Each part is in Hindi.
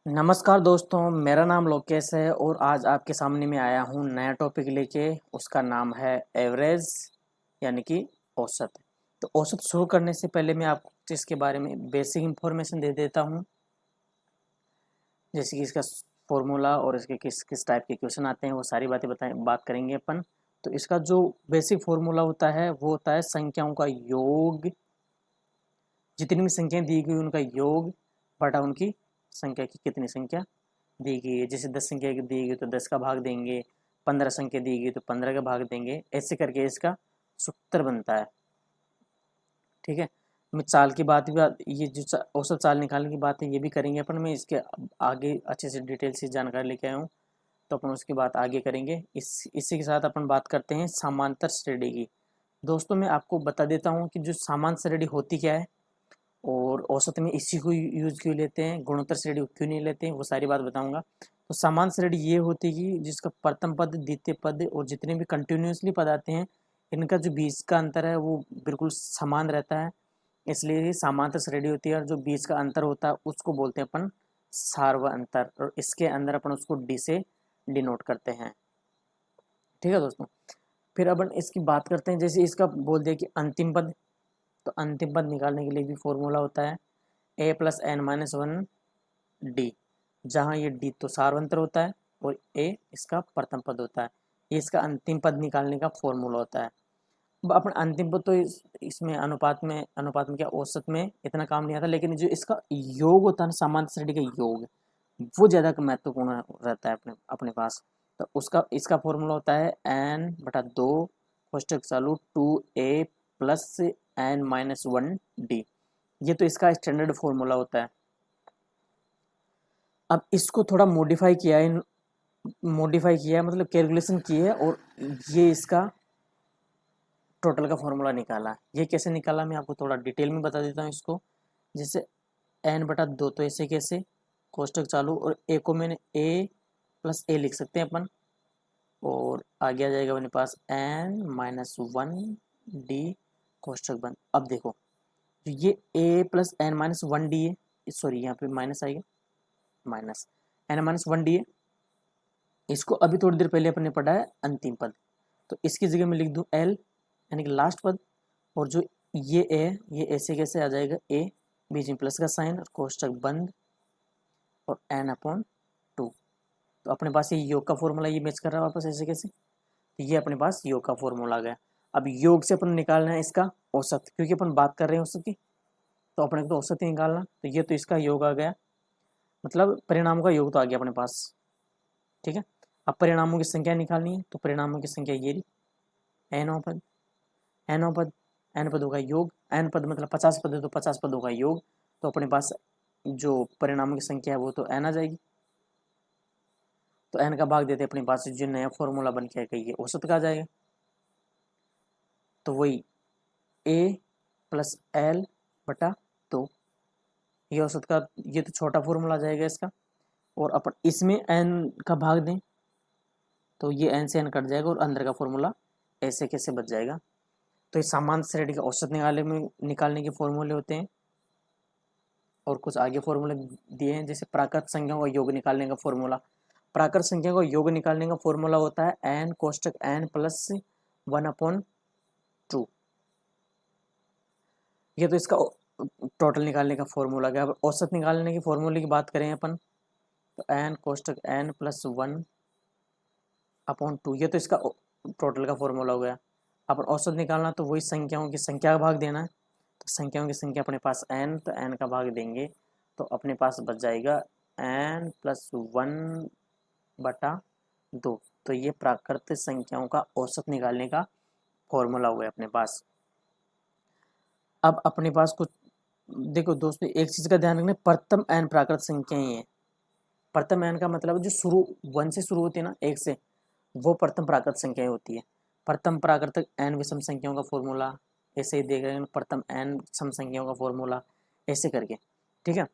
नमस्कार दोस्तों, मेरा नाम लोकेश है और आज आपके सामने मैं आया हूँ नया टॉपिक लेके। उसका नाम है एवरेज यानी कि औसत। तो औसत शुरू करने से पहले मैं आपको इसके बारे में बेसिक इंफॉर्मेशन दे देता हूँ, जैसे कि इसका फॉर्मूला और इसके किस किस टाइप के क्वेश्चन आते हैं, वो सारी बात करेंगे अपन। तो इसका जो बेसिक फॉर्मूला होता है वो होता है संख्याओं का योग, जितनी भी संख्याएं दी गई उनका योग बटा उनकी संख्या की कितनी संख्या दी गई है। जैसे 10 संख्या दी गई तो 10 का भाग देंगे, 15 संख्या दी गई तो 15 का भाग देंगे, ऐसे करके इसका सूत्र बनता है। ठीक है, मैं चाल की बात ये जो औसत चाल निकालने की बात है ये भी करेंगे अपन। मैं इसके आगे अच्छे से डिटेल से जानकारी लेके आया हूँ, तो अपन उसकी बात आगे करेंगे। इसी के साथ अपन बात करते हैं समांतर श्रेणी की। दोस्तों मैं आपको बता देता हूँ कि जो समांतर श्रेणी होती क्या है और औसत में इसी को यूज क्यों लेते हैं, गुणोत्तर श्रेणी क्यों नहीं लेते हैं, वो सारी बात बताऊंगा। तो समान श्रेणी ये होती है कि जिसका प्रथम पद, द्वितीय पद और जितने भी कंटिन्यूसली पद आते हैं इनका जो बीच का अंतर है वो बिल्कुल समान रहता है, इसलिए ये समांतर श्रेणी होती है। और जो बीच का अंतर होता है उसको बोलते हैं अपन सार्व अंतर, और इसके अंदर अपन उसको डी से डिनोट करते हैं। ठीक है दोस्तों, फिर अपन इसकी बात करते हैं। जैसे इसका बोल दिया कि अंतिम पद, तो अंतिम पद निकालने के लिए भी फॉर्मूला होता है A plus N minus one D, जहाँ ये डी तो सार्वंतर होता है और ए इसका प्रथम पद होता है। ये इसका अंतिम पद निकालने का फॉर्मूला होता है। अब अपन अंतिम पद तो इसमें अनुपात में क्या औसत में इतना काम नहीं आता, लेकिन जो इसका योग होता है ना, समांतर श्रेणी का योग, वो ज़्यादा महत्वपूर्ण रहता है अपने अपने पास। तो उसका इसका फॉर्मूला होता है एन बटा दो कोष्टक चालू two a plus N minus one d. ये तो इसका स्टैंडर्ड फॉर्मूला होता है। अब इसको थोड़ा मॉडिफाई किया है, मतलब कैलकुलेशन की है, और ये इसका टोटल का फॉर्मूला निकाला। ये कैसे निकाला मैं आपको थोड़ा डिटेल में बता देता हूँ इसको। जैसे एन बटा दो, तो ऐसे कैसे कोष्टक चालू, और ए को मैंने ए प्लस ए लिख सकते हैं अपन, और आगे आ जाएगा अपने पास एन माइनस वन डी कोष्टक बंद। अब देखो, तो ये A plus N minus one D है, सॉरी यहाँ पे माइनस आएगा, minus N minus one D है। इसको अभी थोड़ी देर पहले अपने पढ़ा है अंतिम पद, तो इसकी जगह मैं लिख दूं एल यानी कि लास्ट पद, और जो ये ए, ये ऐसे कैसे आ जाएगा ए, बीच में प्लस का साइन और कोष्टक बंद और एन अपॉन टू। तो अपने पास ये योग का फॉर्मूला ये मैच कर रहा है वापस ऐसे कैसे, तो ये अपने पास योग का फॉर्मूला आ गया। अब योग से अपन निकालना है इसका औसत, क्योंकि अपन बात कर रहे हैं औसत की, तो अपने को तो औसत ही निकालना। तो ये तो इसका योग आ गया, मतलब परिणामों का योग तो आ गया अपने पास। ठीक है, अब परिणामों की संख्या निकालनी है, तो परिणामों की संख्या ये रही, एनों पद, एनों पद, एन पदों का योग, एन पद मतलब 50 पद है तो 50 पदों का योग। तो अपने पास जो परिणामों की संख्या है वो तो एन आ जाएगी। तो एन का भाग देते अपने पास जो नया फॉर्मूला बन के आएगा ये औसत का आ जाएगा। तो वही ए प्लस एल बटा दो, ये औसत का, ये तो छोटा फॉर्मूला आ जाएगा इसका। और अपन इसमें एन का भाग दें तो ये एन से एन कट जाएगा और अंदर का फॉर्मूला ऐसे कैसे बच जाएगा। तो ये सामान्य श्रेणी का औसत निकालने के फॉर्मूले होते हैं, और कुछ आगे फॉर्मूले दिए हैं। जैसे प्राकृत संख्याओं का योग निकालने का फॉर्मूला, प्राकृत संख्या का योग निकालने का फॉर्मूला होता है एन कोष्टक N plus one upon two. ये तो इसका टोटल निकालने का फॉर्मूला गया। अब औसत निकालने की फॉर्मूले की बात करें अपन, तो एन कोष्टक N plus one upon two, ये तो इसका टोटल का फॉर्मूला हो गया। अपन औसत निकालना तो वही संख्याओं की संख्या का भाग देना है, तो संख्याओं की संख्या अपने पास एन, तो एन का भाग देंगे तो अपने पास बच जाएगा एन प्लस वन बटा दो। तो ये प्राकृतिक संख्याओं का औसत निकालने का फॉर्मूला हो गया अपने पास। अब अपने पास कुछ देखो दोस्तों, एक चीज का ध्यान रखना, प्रथम एन प्राकृत संख्याएं हैं। प्रथम एन का मतलब जो शुरू वन से शुरू होती है ना, एक से, वो प्रथम प्राकृत संख्याएं होती है। प्रथम प्राकृतिक एन विषम संख्याओं का फॉर्मूला ऐसे ही देख रहे हैं, प्रथम एन सम संख्याओं का फॉर्मूला ऐसे करके। ठीक है,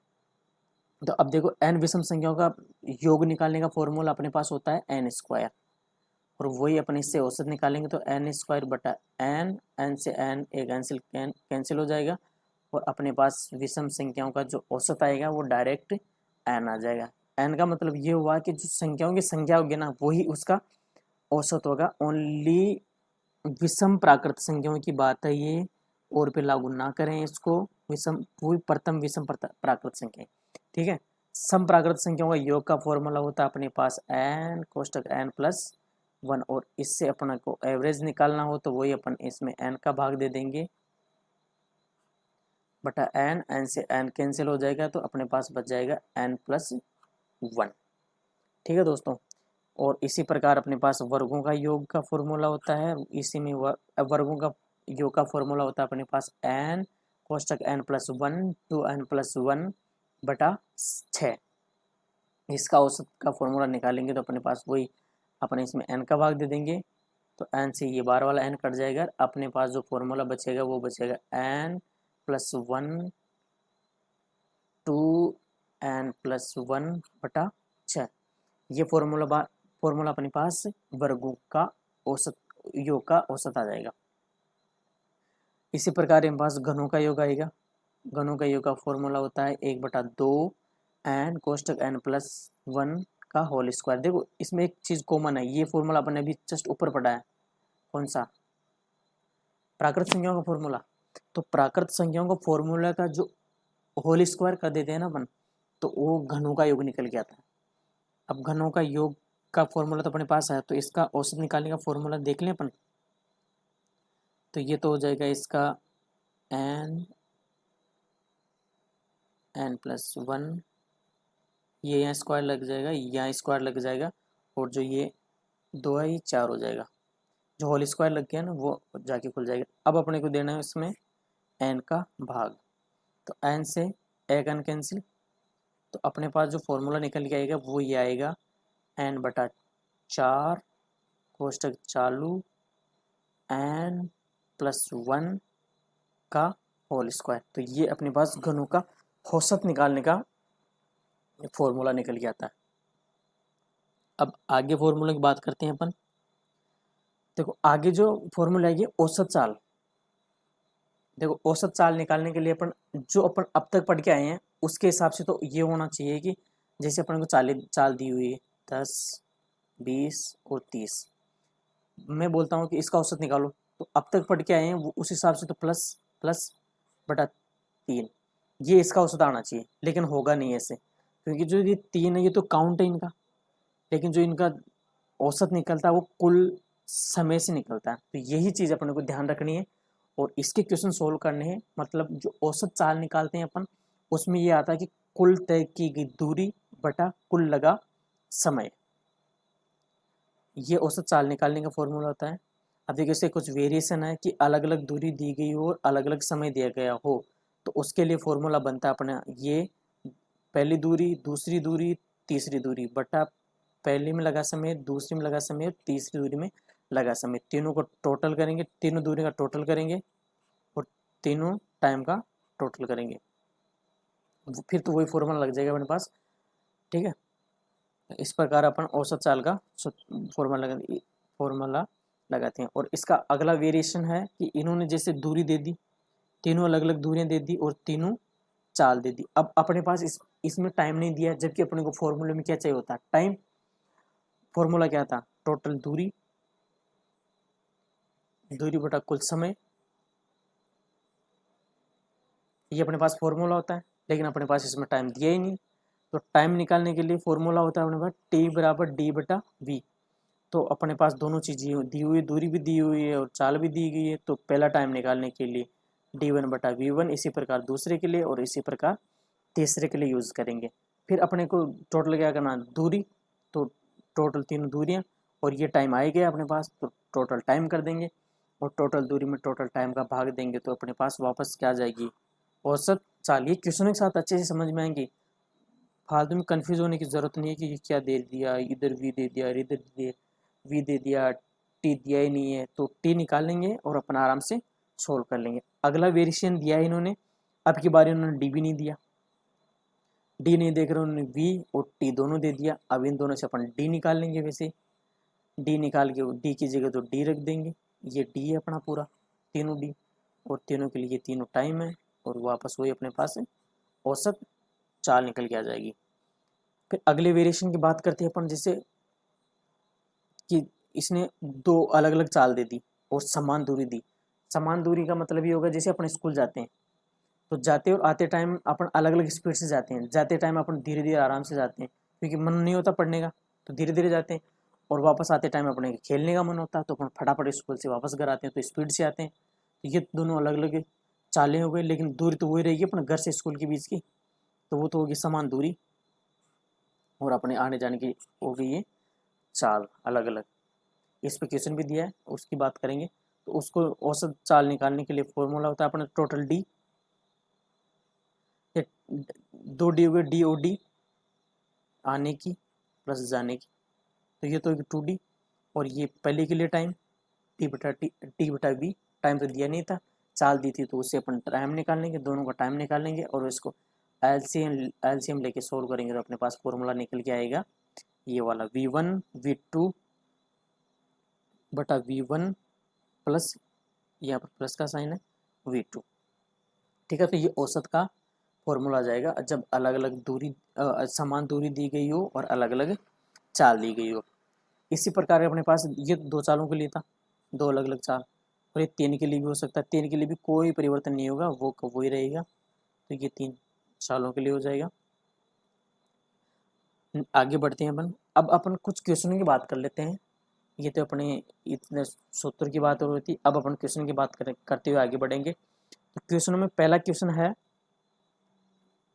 तो अब देखो एन विषम संख्याओं का योग निकालने का फॉर्मूला अपने पास होता है एन स्क्वायर, और वही अपन इससे औसत निकालेंगे तो एन स्क्वायर बटा एन, एन से एन एक कैंसिल हो जाएगा, और अपने पास विषम संख्याओं का जो औसत आएगा वो डायरेक्ट एन आ जाएगा। एन का मतलब ये हुआ कि जो संख्याओं की संख्या होगी ना वही उसका औसत होगा। ओनली विषम प्राकृत संख्याओं की बात है ये, और पे लागू ना करें इसको। विषम पूरी प्रथम विषम प्राकृत संख्या, ठीक है। सम प्राकृत संख्याओं का योग का फॉर्मूला होता है अपने पास एन कोष्टक एन प्लस वन, और इससे अपने को एवरेज निकालना हो तो वही अपन इसमें एन का भाग दे देंगे बटा एन, एन से एन कैंसिल हो जाएगा तो अपने पास बच जाएगा एन प्लस वन, ठीक है दोस्तों। और इसी प्रकार अपने पास वर्गों का योग का फॉर्मूला होता है, इसी में वर्गों का योग का फॉर्मूला होता है अपने पास एन कोष्टक N plus one two N plus one बटा 6। इसका औसत का फॉर्मूला निकालेंगे तो अपने पास वही अपने इसमें एन का भाग दे देंगे, तो एन से ये बार वाला एन कट जाएगा, अपने पास जो फॉर्मूला बचेगा वो बचेगा n plus one two N plus one बटा 6। ये फॉर्मूला अपने पास वर्गों का औसत योग का औसत आ जाएगा। इसी प्रकार हमारे पास घनों का योग आएगा। घनों का योग का फॉर्मूला होता है 1/2 एन कोष्टक एन प्लस वन का होल स्क्वायर। देखो इसमें एक चीज कॉमन है, ये फॉर्मूला अपने अभी जस्ट ऊपर पढ़ा है, कौन सा, प्राकृत संख्याओं का फॉर्मूला। तो प्राकृत संख्याओं का फॉर्मूला का जो होल स्क्वायर कर देते हैं ना अपन, तो वो घनों का योग निकल के आता है। अब घनों का योग का फॉर्मूला तो अपने पास है, तो इसका औसत निकालने का फॉर्मूला देख लें अपन। तो ये तो हो जाएगा इसका एन एन प्लस वन, ये यहाँ स्क्वायर लग जाएगा, यहाँ स्क्वायर लग जाएगा, और जो ये 2 है ये 4 हो जाएगा। जो होल स्क्वायर लग गया ना वो जाके खुल जाएगा। अब अपने को देना है इसमें एन का भाग, तो एन से एक एन कैंसिल, तो अपने पास जो फॉर्मूला निकल के आएगा वो ये आएगा एन बटा 4 कोष्टक चालू एन प्लस वन का होल स्क्वायर। तो ये अपने पास घनों का औसत निकालने का फॉर्मूला निकल के आता है। अब आगे फॉर्मूला की बात करते हैं अपन। देखो आगे जो फॉर्मूला है ये औसत चाल। देखो औसत चाल निकालने के लिए अपन जो अपन अब तक पढ़ के आए हैं उसके हिसाब से तो ये होना चाहिए कि जैसे अपन को चाल दी हुई है 10, 20 और 30, मैं बोलता हूँ कि इसका औसत निकालो, तो अब तक पढ़ के आए हैं वो उस हिसाब से तो प्लस प्लस बटा 3, ये इसका औसत आना चाहिए, लेकिन होगा नहीं ऐसे, क्योंकि जो ये 3 है ये तो काउंट है इनका, लेकिन जो इनका औसत निकलता है वो कुल समय से निकलता है। तो यही चीज़ अपने को ध्यान रखनी है और इसके क्वेश्चन सोल्व करने हैं। मतलब जो औसत चाल निकालते हैं अपन, उसमें ये आता है कि कुल तय की गई दूरी बटा कुल लगा समय, ये औसत चाल निकालने का फॉर्मूला होता है। अब देखिए इससे कुछ वेरिएशन है कि अलग अलग दूरी दी गई हो और अलग अलग समय दिया गया हो, तो उसके लिए फॉर्मूला बनता है अपना ये पहली दूरी, दूसरी दूरी, तीसरी दूरी बटा पहली में लगा समय, दूसरी में लगा समय और तीसरी दूरी में लगा समय, तीनों को टोटल करेंगे, तीनों दूरी का टोटल करेंगे और तीनों टाइम का टोटल करेंगे, फिर तो वही फॉर्मूला लग जाएगा अपने पास, ठीक है। इस प्रकार अपन औसत चाल का फॉर्मूला लगाते हैं। और इसका अगला वेरिएशन है कि इन्होंने जैसे दूरी दे दी, तीनों अलग अलग दूरियां दे दी और तीनों चाल दे दी। अब अपने पास इसमें टाइम नहीं दिया, जबकि अपने को फॉर्मूले में क्या चाहिए होता है, टाइम। फॉर्मूला क्या था, टोटल दूरी, दूरी बटा कुल समय, ये अपने पास फॉर्मूला होता है, लेकिन अपने पास इसमें टाइम दिया ही नहीं। तो टाइम निकालने के लिए फॉर्मूला होता है अपने पास टी बराबर डी बटा वी। तो अपने पास दोनों चीज़ें दी हुई, दूरी भी दी हुई है और चाल भी दी गई है, तो पहला टाइम निकालने के लिए d1 बटा v1, इसी प्रकार दूसरे के लिए और इसी प्रकार तीसरे के लिए यूज़ करेंगे। फिर अपने को टोटल क्या करना, दूरी, तो टोटल तीनों दूरियां और ये टाइम आए गया अपने पास, तो टोटल टाइम कर देंगे और टोटल दूरी में टोटल टाइम का भाग देंगे, तो अपने पास वापस क्या आ जाएगी, औसत चाल। ये क्वेश्चन के साथ अच्छे से समझ में आएंगी, फालतू में कंफ्यूज होने की जरूरत नहीं है कि क्या दे दिया, इधर वी दे दिया, इधर वी दे दिया, टी दिया ही नहीं है, तो टी निकाल लेंगे और अपन आराम से सोल्व कर लेंगे। अगला वेरिएशन दिया है इन्होंने, अब की बार इन्होंने डी भी नहीं दिया, डी नहीं देख रहे उन्होंने वी और टी दोनों दे दिया। अब इन दोनों से अपन डी निकाल लेंगे, वैसे डी निकाल के डी की जगह तो डी रख देंगे, ये डी है अपना पूरा, तीनों डी, और तीनों के लिए तीनों टाइम है, और वापस वही अपने पास औसत चाल निकल के आ जाएगी। फिर अगले वेरिएशन की बात करते हैं अपन, जैसे कि इसने दो अलग अलग चाल दे दी और समान दूरी दी। समान दूरी का मतलब ये होगा जैसे अपन स्कूल जाते हैं तो जाते और आते टाइम अपन अलग अलग स्पीड से जाते हैं। जाते टाइम अपन धीरे धीरे आराम से जाते हैं क्योंकि मन नहीं होता पढ़ने का, तो धीरे धीरे जाते हैं। और वापस आते टाइम अपने खेलने का मन होता है तो अपन फटाफट स्कूल से वापस घर आते हैं, तो स्पीड से आते हैं। तो ये दोनों अलग अलग चालें हो गई, लेकिन दूरी तो वही रहेगी अपने घर से स्कूल के बीच की, तो वो तो होगी समान दूरी। और अपने आने जाने की हो गई ये चाल अलग अलग। इस पे क्वेश्चन भी दिया है, उसकी बात करेंगे। तो उसको औसत चाल निकालने के लिए फॉर्मूला होता है अपना टोटल डी, दो डी हो गए, डी ओ डी आने की प्लस जाने की, तो ये तो होगी 2D। और ये पहले के लिए टाइम टी बटा वी, टाइम तो दिया नहीं था, चाल दी थी, तो उससे अपन टाइम निकाल लेंगे, दोनों का टाइम निकाल लेंगे और इसको एलसीएम लेके सोल्व करेंगे तो अपने पास फॉर्मूला निकल के आएगा ये वाला V1 प्लस, यहाँ पर प्लस का साइन है, V2। ठीक है, तो ये औसत का फॉर्मूला आ जाएगा जब अलग अलग दूरी समान दूरी दी गई हो और अलग अलग चाल दी गई हो। इसी प्रकार अपने पास ये दो चालों के लिए था, दो अलग अलग चाल, और ये 3 के लिए भी हो सकता है। 3 के लिए भी कोई परिवर्तन नहीं होगा, वो वही रहेगा, तो ये 3 चालों के लिए हो जाएगा। आगे बढ़ते हैं अपन, अब अपन कुछ क्वेश्चनों की बात कर लेते हैं। ये तो अपने इतने सूत्र की बात हो रही थी, अब अपन क्वेश्चन की बात करते हुए आगे बढ़ेंगे। तो क्वेश्चनों में पहला क्वेश्चन है,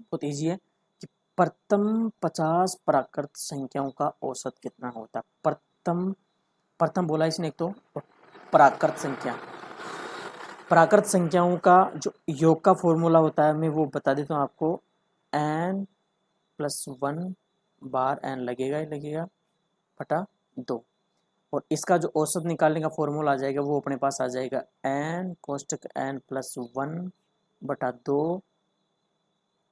बहुत ईजी है, कि प्रथम 50 प्राकृत संख्याओं का औसत कितना होता है। प्रथम प्रथम बोला इसने एक तो, और प्राकृत संख्या, प्राकृत संख्याओं का जो योग का फॉर्मूला होता है, मैं वो बता देता हूँ आपको। n+1 बार n लगेगा ही लगेगा बटा 2, और इसका जो औसत निकालने का फॉर्मूला आ जाएगा वो अपने पास आ जाएगा n कोष्टक n+1 बटा 2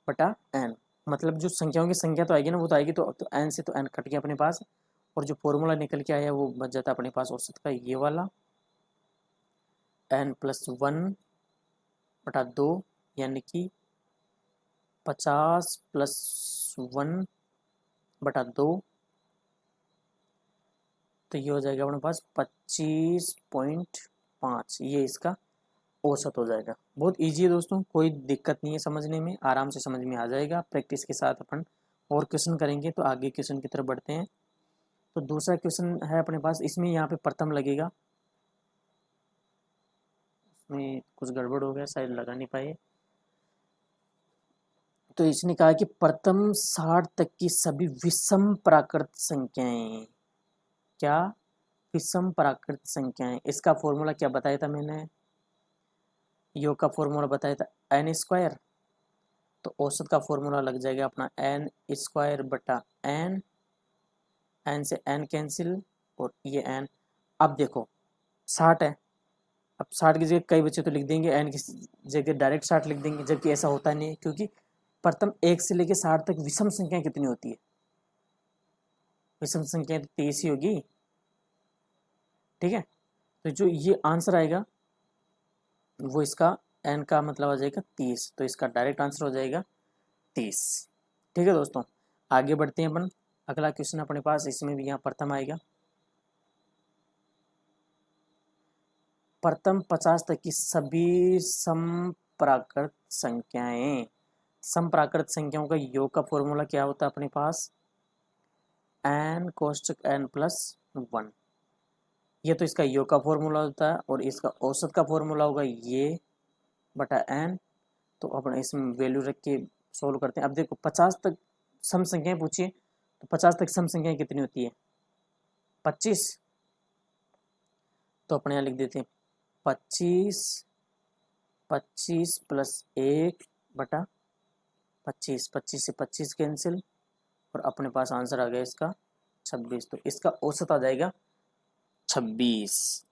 बटा n। मतलब जो संख्याओं की संख्या तो आएगी ना, वो तो आएगी, तो n से तो n कट गया अपने पास, और जो फॉर्मूला निकल के आया वो बच जाता अपने पास औसत का ये वाला n+1 बटा 2, यानी कि 50 + 1 बटा 2, तो ये हो जाएगा अपने पास 25.5। ये इसका औसत हो जाएगा। बहुत इजी है दोस्तों, कोई दिक्कत नहीं है समझने में, आराम से समझ में आ जाएगा। प्रैक्टिस के साथ अपन और क्वेश्चन करेंगे, तो आगे क्वेश्चन की तरफ बढ़ते हैं। तो दूसरा क्वेश्चन है अपने पास, इसमें यहाँ पे प्रथम लगेगा, इसमें कुछ गड़बड़ हो गया, शायद लगा नहीं पाए। तो इसने कहा कि प्रथम 60 तक की सभी विषम प्राकृत संख्याएं, क्या विषम प्राकृत संख्याएं, इसका फॉर्मूला क्या बताया था मैंने, योग का फॉर्मूला बताया था n²। तो औसत का फॉर्मूला लग जाएगा अपना n² बटा n, n से n कैंसिल और ये n। अब देखो 60 है, अब 60 की जगह कई बच्चे तो लिख देंगे n की जगह डायरेक्ट 60 लिख देंगे, जबकि ऐसा होता नहीं है, क्योंकि प्रथम 1 से लेकर 60 तक विषम संख्या कितनी होती है, विषम संख्या तो 23 ही होगी। ठीक है, तो जो ये आंसर आएगा वो इसका n का मतलब आ जाएगा 30, तो इसका डायरेक्ट आंसर हो जाएगा 30। ठीक है दोस्तों, आगे बढ़ते हैं अपन। अगला क्वेश्चन अपने पास, इसमें भी यहाँ प्रथम आएगा। प्रथम 50 तक की सभी समप्राकृत संख्याएं, समप्राकृत संख्याओं का योग का फॉर्मूला क्या होता है अपने पास, n कोष्टक n+1। ये तो इसका योग का फॉर्मूला होता है, और इसका औसत का फॉर्मूला होगा ये बटा n। तो अपन इसमें वैल्यू रख के सोल्व करते हैं। अब देखो 50 तक सम संख्याएं पूछिए, तो 50 तक सम संख्याएं कितनी होती है, 25। तो अपने यहाँ लिख देते हैं 25, 25 + 1 बटा 25, 25 से 25 कैंसिल, और अपने पास आंसर आ गया इसका 26। तो इसका औसत आ जाएगा 26।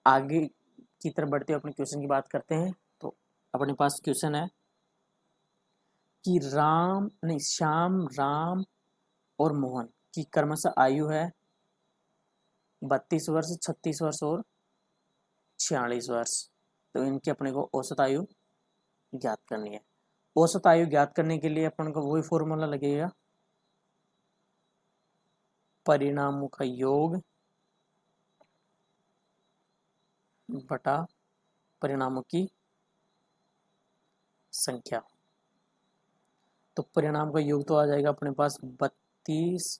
आगे की तरफ बढ़ते हुए अपने क्वेश्चन की बात करते हैं। तो अपने पास क्वेश्चन है कि श्याम, राम और मोहन की क्रमशः आयु है 32 वर्ष, 36 वर्ष और 46 वर्ष। तो इनकी अपने को औसत आयु ज्ञात करनी है। औसत आयु ज्ञात करने के लिए अपन को वही फॉर्मूला लगेगा, परिणामों का योग बटा परिणामों की संख्या। तो परिणाम का योग तो आ जाएगा अपने पास 32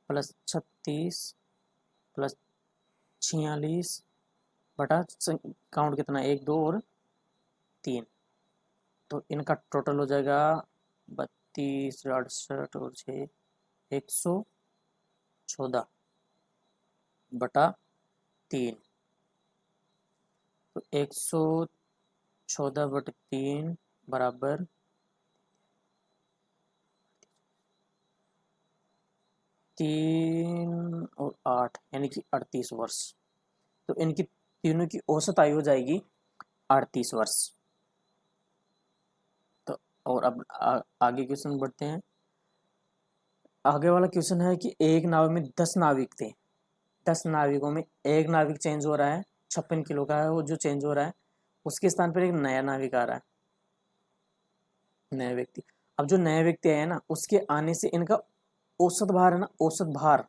प्लस 36 प्लस 46 बटा काउंट कितना, 1 2 और 3। तो इनका टोटल हो जाएगा 32 68 और 6 114 बटा 3। तो 114 बटे 3 बराबर 3 और 8 यानी कि 38 वर्ष। तो इनकी तीनों की औसत आयु हो जाएगी 38 वर्ष। तो और अब आगे क्वेश्चन बढ़ते हैं। आगे वाला क्वेश्चन है कि एक नाव में 10 नाविक थे। 10 नाविकों में एक नाविक चेंज हो रहा है, 56 किलो का है वो जो चेंज हो रहा है, उसके स्थान पर एक नया नाविक आ रहा है, नया व्यक्ति। अब जो नया व्यक्ति आया ना, उसके आने से इनका औसत भार है ना, औसत भार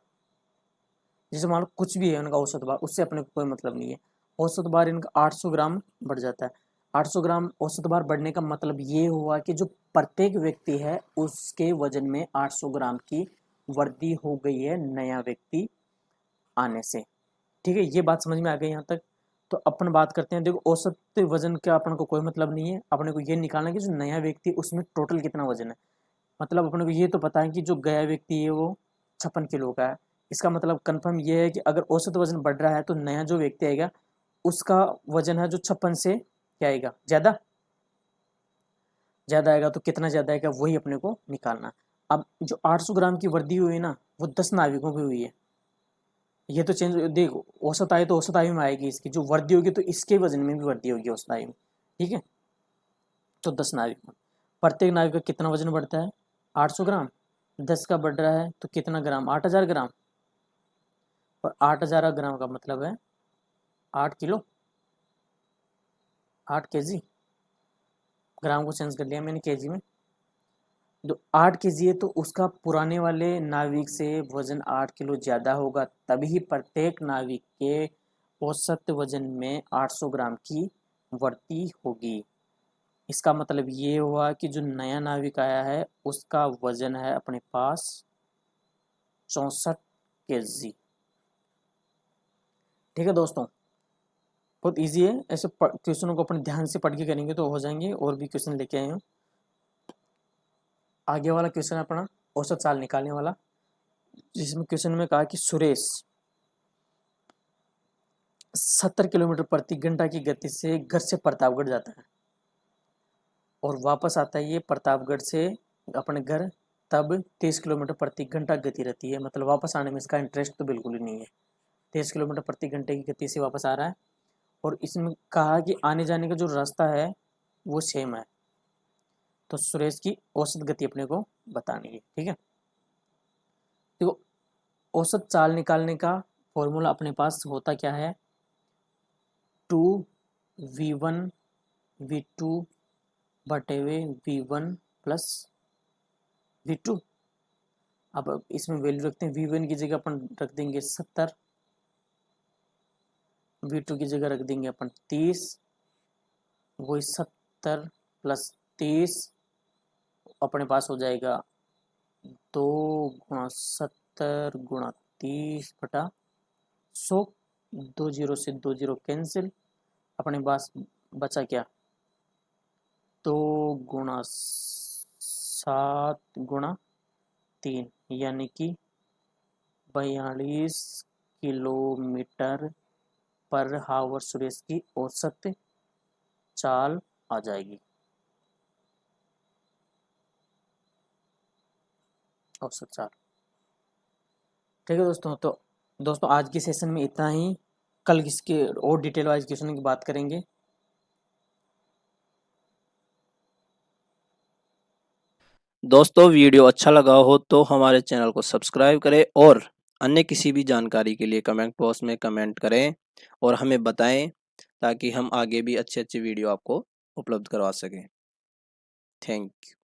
जैसे मान लो कुछ भी है उनका औसत भार, उससे अपने को कोई मतलब नहीं है। औसत भार इनका 800 ग्राम बढ़ जाता है। 800 ग्राम औसत भार बढ़ने का मतलब ये हुआ कि जो प्रत्येक व्यक्ति है उसके वजन में 800 ग्राम की वृद्धि हो गई है नया व्यक्ति आने से। ठीक है, ये बात समझ में आ गई यहाँ तक। तो अपन बात करते हैं, देखो औसत वजन का अपन को कोई मतलब नहीं है, अपने को ये निकालना है कि जो नया व्यक्ति उसमें टोटल कितना वजन है। मतलब अपने को ये तो पता है कि जो गया व्यक्ति है वो 56 किलो का है। इसका मतलब कंफर्म ये है कि अगर औसत वजन बढ़ रहा है तो नया जो व्यक्ति आएगा उसका वजन है जो 56 से क्या आएगा, ज्यादा ज्यादा आएगा। तो कितना ज्यादा आएगा वही अपने को निकालना। अब जो 800 ग्राम की वृद्धि हुई ना, वो 10 नाविकों की हुई है। ये तो चेंज देख, औसत आयु तो औसत आयु में आएगी, इसकी जो वृद्धि होगी तो इसके वजन में भी वृद्धि होगी औसत आयु में। ठीक है, तो 10 नाविक, प्रत्येक नाविक का कितना वजन बढ़ता है, 800 ग्राम। 10 का बढ़ रहा है तो कितना ग्राम, 8000 ग्राम। और 8000 ग्राम का मतलब है 8 किलो, 8 केजी। ग्राम को चेंज कर लिया मैंने केजी में। जो 8 केजी है तो उसका पुराने वाले नाविक से वजन 8 किलो ज़्यादा होगा, तभी प्रत्येक नाविक के औसत वजन में 800 ग्राम की वृद्धि होगी। इसका मतलब ये हुआ कि जो नया नाविक आया है उसका वजन है अपने पास 64 केजी। ठीक है दोस्तों, बहुत इजी है। ऐसे क्वेश्चनों को अपन ध्यान से पढ़ के करेंगे तो हो जाएंगे। और भी क्वेश्चन लेके आए हूँ। आगे वाला क्वेश्चन है अपना औसत साल निकालने वाला, जिसमें क्वेश्चन में कहा कि सुरेश 70 किलोमीटर प्रति घंटा की गति से घर से प्रतापगढ़ जाता है और वापस आता है ये प्रतापगढ़ से अपने घर, तब 30 किलोमीटर प्रति घंटा गति रहती है। मतलब वापस आने में इसका इंटरेस्ट तो बिल्कुल ही नहीं है। 30 किलोमीटर प्रति घंटे की गति से वापस आ रहा है और इसमें कहा कि आने जाने का जो रास्ता है वो सेम है। तो सुरेश की औसत गति अपने को बतानी है। ठीक है, देखो औसत चाल निकालने का फॉर्मूला अपने पास होता क्या है, 2v1 v2 बटे हुए v1 प्लस v2। अब इसमें वैल्यू रखते हैं, v1 की जगह अपन रख देंगे 70, v2 की जगह रख देंगे अपन 30, वही 70 प्लस 30 अपने पास हो जाएगा 2 × 70 × 30 बटा 100। 2 जीरो से 2 जीरो कैंसिल, अपने पास बचा क्या, 2 × 7 × 3 यानी कि 42 किलोमीटर पर हावर सुरेश की औसत चाल आ जाएगी। औसत चाल। ठीक है दोस्तों, तो दोस्तों आज के सेशन में इतना ही। कल इसके और डिटेल वाइज क्वेश्चन की बात करेंगे। दोस्तों वीडियो अच्छा लगा हो तो हमारे चैनल को सब्सक्राइब करें और अन्य किसी भी जानकारी के लिए कमेंट बॉक्स में कमेंट करें और हमें बताएं, ताकि हम आगे भी अच्छे अच्छे वीडियो आपको उपलब्ध करवा सकें। Thank you.